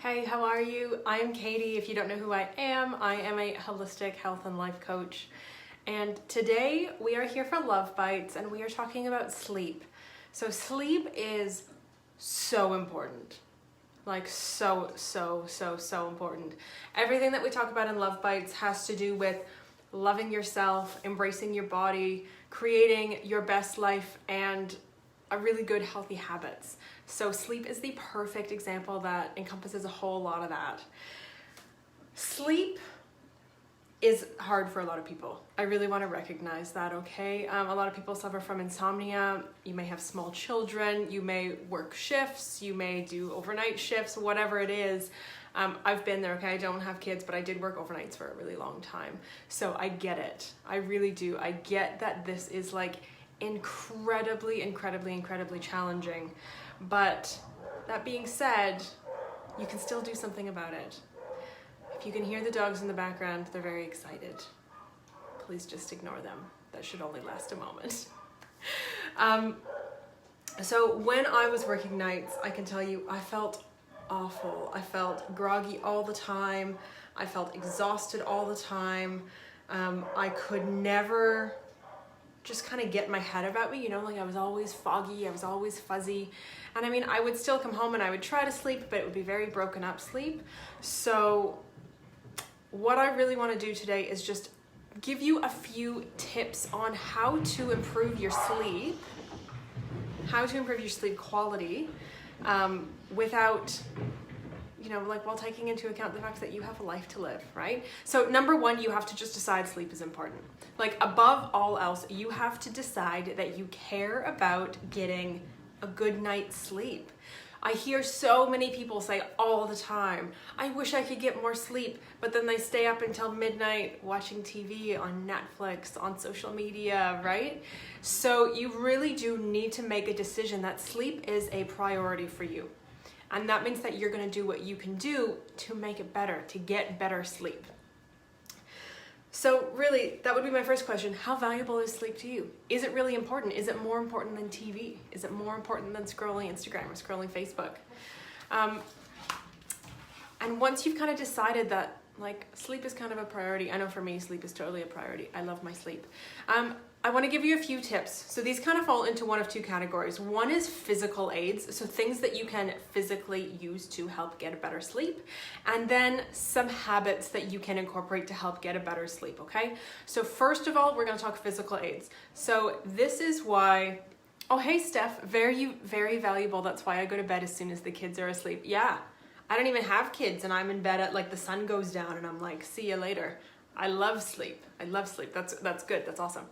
Hey, how are you? I am Katie. If you don't know who I am a holistic health and life coach. And today we are here for Love Bites and we are talking about sleep. So sleep is so important. Like so important. Everything that we talk about in Love Bites has to do with loving yourself, embracing your body, creating your best life, and a really good healthy habits. So sleep is the perfect example that encompasses a whole lot of that. Sleep is hard for a lot of people. I really want to recognize that, okay? A lot of people suffer from insomnia. You may have small children, you may work shifts, you may do overnight shifts, whatever it is. I've been there, okay? I don't have kids, but I did work overnights for a really long time. So I get it. I really do. I get that this is like incredibly challenging. But that being said, you can still do something about it. If you can hear the dogs in the background, they're very excited. Please just ignore them. That should only last a moment. So when I was working nights, I can tell you, I felt awful. I felt groggy all the time. I felt exhausted all the time. I could never just kind of get my head about me, you know, like I was always foggy, I was always fuzzy. And I mean, I would still come home and I would try to sleep, but it would be very broken up sleep. So what I really want to do today is just give you a few tips on how to improve your sleep, quality, without, you know, like while taking into account the fact that you have a life to live, right? So number one, you have to just decide sleep is important. Like above all else, you have to decide that you care about getting a good night's sleep. I hear so many people say all the time, I wish I could get more sleep, but then they stay up until midnight watching TV, on Netflix, on social media, right? So you really do need to make a decision that sleep is a priority for you. And that means that you're going to do what you can do to make it better, to get better sleep. So really, that would be my first question. How valuable is sleep to you? Is it really important? Is it more important than TV? Is it more important than scrolling Instagram or scrolling Facebook? And once you've kind of decided that like sleep is kind of a priority, I know for me, sleep is totally a priority. I love my sleep. I want to give you a few tips. So these kind of fall into one of two categories. One is physical aids, so things that you can physically use to help get a better sleep, and then some habits that you can incorporate to help get a better sleep, okay? So first of all, we're going to talk physical aids. So this is why, oh hey Steph, very valuable. That's why I go to bed as soon as the kids are asleep. Yeah, I don't even have kids and I'm in bed at like the sun goes down and I'm like, see you later. I love sleep. That's good. That's awesome.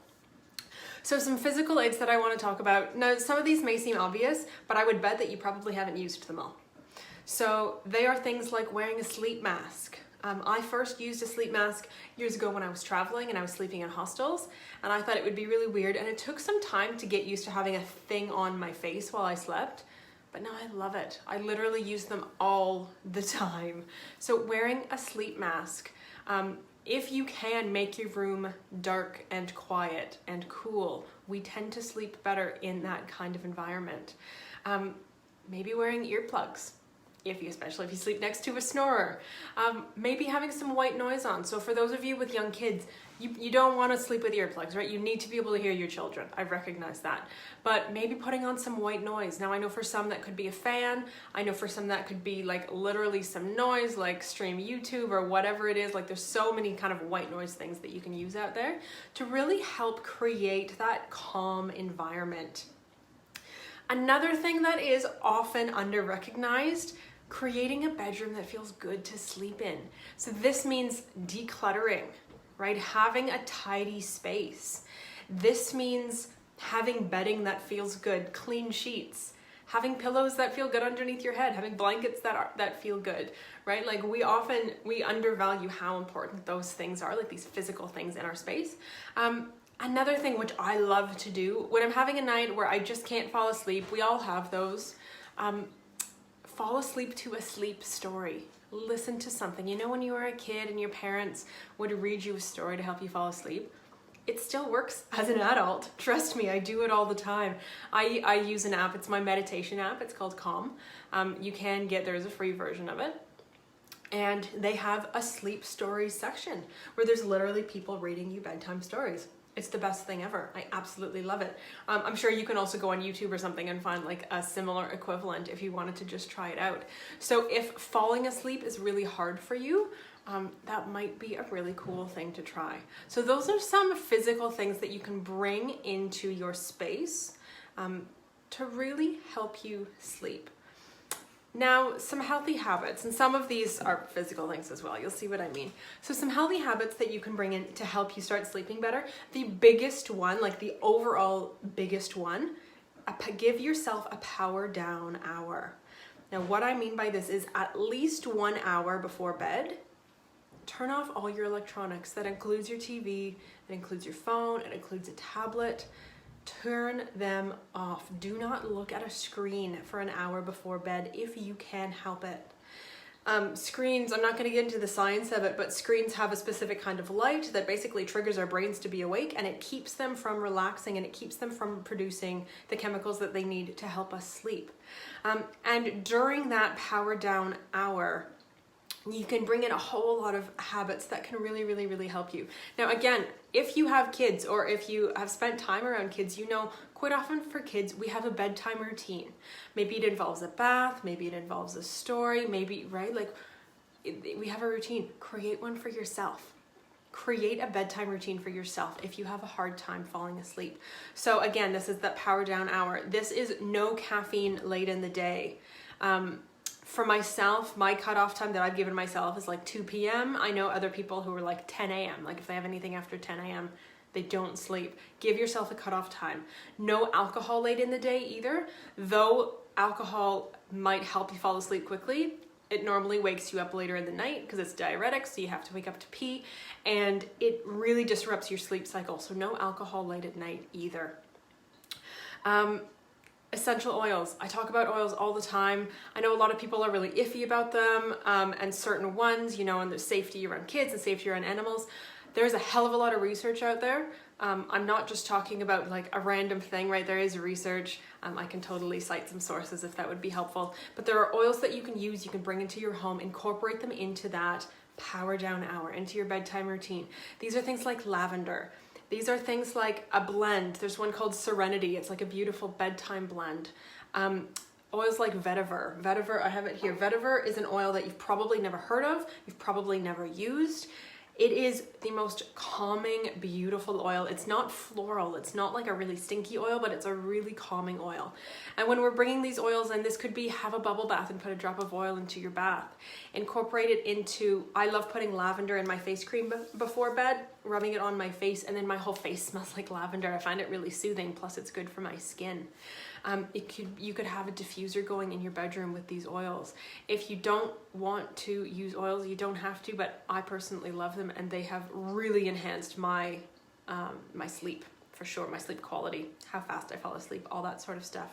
So some physical aids that I want to talk about. Now, some of these may seem obvious, but I would bet that you probably haven't used them all. So they are things like wearing a sleep mask. I first used a sleep mask years ago when I was traveling and I was sleeping in hostels, and I thought it would be really weird, and it took some time to get used to having a thing on my face while I slept, but now I love it. I literally use them all the time. So wearing a sleep mask, if you can make your room dark and quiet and cool, we tend to sleep better in that kind of environment. Maybe wearing earplugs, especially if you sleep next to a snorer. Maybe having some white noise on. So for those of you with young kids, you don't want to sleep with earplugs, right? You need to be able to hear your children. I recognize that. But maybe putting on some white noise. Now I know for some that could be a fan. I know for some that could be like literally some noise, like stream YouTube or whatever it is. Like there's so many kind of white noise things that you can use out there to really help create that calm environment. Another thing that is often under-recognized, creating a bedroom that feels good to sleep in. So this means decluttering, right? Having a tidy space. This means having bedding that feels good, clean sheets, having pillows that feel good underneath your head, having blankets that feel good, right? Like we undervalue how important those things are, like these physical things in our space. Another thing which I love to do when I'm having a night where I just can't fall asleep, we all have those, fall asleep to a sleep story. Listen to something. You know when you were a kid and your parents would read you a story to help you fall asleep? It still works as an adult. Trust me, I do it all the time. I use an app, it's my meditation app, it's called Calm. There's a free version of it. And they have a sleep stories section where there's literally people reading you bedtime stories. It's the best thing ever. I absolutely love it. I'm sure you can also go on YouTube or something and find like a similar equivalent if you wanted to just try it out. So if falling asleep is really hard for you, that might be a really cool thing to try. So those are some physical things that you can bring into your space to really help you sleep. Now, some healthy habits, and some of these are physical things as well. You'll see what I mean. So some healthy habits that you can bring in to help you start sleeping better. The biggest one, like the overall biggest one, give yourself a power down hour. Now, what I mean by this is at least 1 hour before bed, turn off all your electronics. That includes your TV, that includes your phone, it includes a tablet. Turn them off. Do not look at a screen for an hour before bed if you can help it. Screens, I'm not going to get into the science of it, but screens have a specific kind of light that basically triggers our brains to be awake, and it keeps them from relaxing and it keeps them from producing the chemicals that they need to help us sleep. And during that power down hour, you can bring in a whole lot of habits that can really, really, really help you. Now, again, if you have kids or if you have spent time around kids, you know, quite often for kids, we have a bedtime routine. Maybe it involves a bath, maybe it involves a story, maybe, right? Like we have a routine. Create one for yourself. Create a bedtime routine for yourself if you have a hard time falling asleep. So again, this is that power down hour. This is no caffeine late in the day. For myself, my cutoff time that I've given myself is like 2 p.m. I know other people who are like 10 a.m. Like if they have anything after 10 a.m., they don't sleep. Give yourself a cutoff time. No alcohol late in the day either. Though alcohol might help you fall asleep quickly, it normally wakes you up later in the night because it's diuretic, so you have to wake up to pee, and it really disrupts your sleep cycle. So no alcohol late at night either. Essential oils. I talk about oils all the time. I know a lot of people are really iffy about them, and certain ones, you know, and there's safety around kids and safety around animals. There's a hell of a lot of research out there. I'm not just talking about like a random thing, right? There is research. I can totally cite some sources if that would be helpful. But there are oils that you can use, you can bring into your home, incorporate them into that power down hour, into your bedtime routine. These are things like lavender. These are things like a blend. There's one called Serenity. It's like a beautiful bedtime blend. Oils like vetiver. Vetiver, I have it here. Vetiver is an oil that you've probably never heard of. You've probably never used. It is the most calming, beautiful oil. It's not floral. It's not like a really stinky oil, but it's a really calming oil. And when we're bringing these oils in, this could be have a bubble bath and put a drop of oil into your bath. Incorporate it into, I love putting lavender in my face cream before bed, rubbing it on my face, and then my whole face smells like lavender. I find it really soothing, plus it's good for my skin. You could have a diffuser going in your bedroom with these oils. If you don't want to use oils, you don't have to, but I personally love them, and they have really enhanced my my sleep, for sure, my sleep quality, how fast I fall asleep, all that sort of stuff.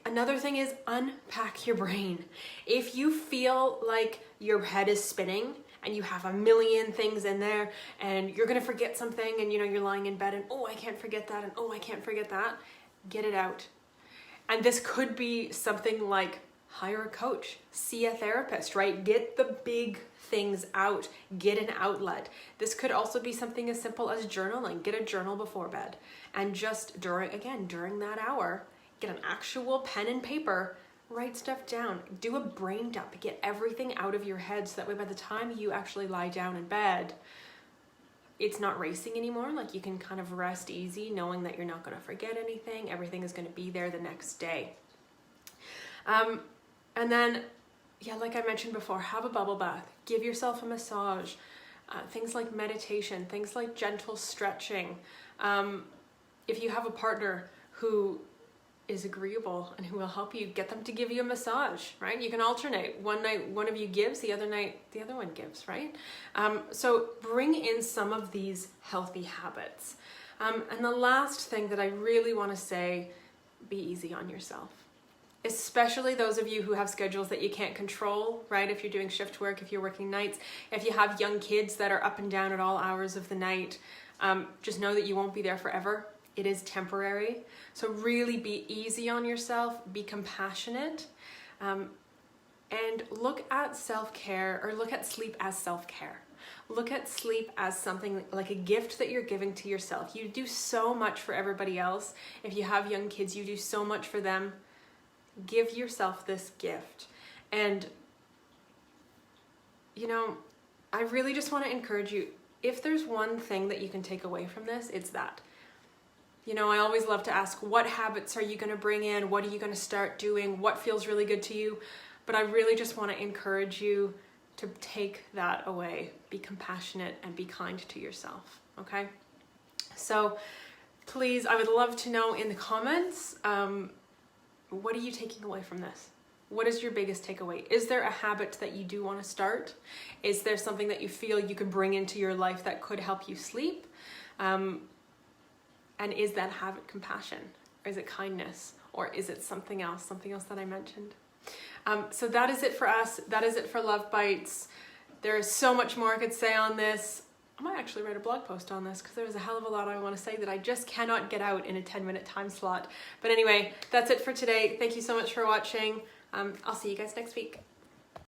Another thing is unpack your brain. If you feel like your head is spinning and you have a million things in there and you're gonna forget something, and you know you're lying in bed and oh, I can't forget that, and oh, I can't forget that, get it out. And this could be something like hire a coach, see a therapist, right? Get the big things out, get an outlet. This could also be something as simple as journaling. Get a journal before bed, and just during that hour, get an actual pen and paper, write stuff down, do a brain dump, get everything out of your head, so that way by the time you actually lie down in bed, it's not racing anymore. Like you can kind of rest easy knowing that you're not going to forget anything. Everything is going to be there the next day. And then, yeah, like I mentioned before, have a bubble bath, give yourself a massage, things like meditation, things like gentle stretching. If you have a partner who is agreeable and who will help you, get them to give you a massage, right? You can alternate. One night one of you gives, the other night the other one gives, right? So bring in some of these healthy habits. And the last thing that I really want to say, be easy on yourself. Especially those of you who have schedules that you can't control, right? If you're doing shift work, if you're working nights, if you have young kids that are up and down at all hours of the night, just know that you won't be there forever. It is temporary. So really be easy on yourself, be compassionate. and look at self-care, or look at sleep as self-care. Look at sleep as something like a gift that you're giving to yourself. You do so much for everybody else. If you have young kids, you do so much for them. Give yourself this gift. And, you know, I really just want to encourage you, if there's one thing that you can take away from this, it's that. You know, I always love to ask, what habits are you going to bring in? What are you going to start doing? What feels really good to you? But I really just want to encourage you to take that away. Be compassionate and be kind to yourself, okay? So please, I would love to know in the comments, what are you taking away from this? What is your biggest takeaway? Is there a habit that you do want to start? Is there something that you feel you can bring into your life that could help you sleep? And is that habit compassion? Or is it kindness? Or is it something else that I mentioned? So that is it for us. That is it for Love Bites. There is so much more I could say on this. I might actually write a blog post on this because there's a hell of a lot I want to say that I just cannot get out in a 10-minute time slot. But anyway, that's it for today. Thank you so much for watching. I'll see you guys next week.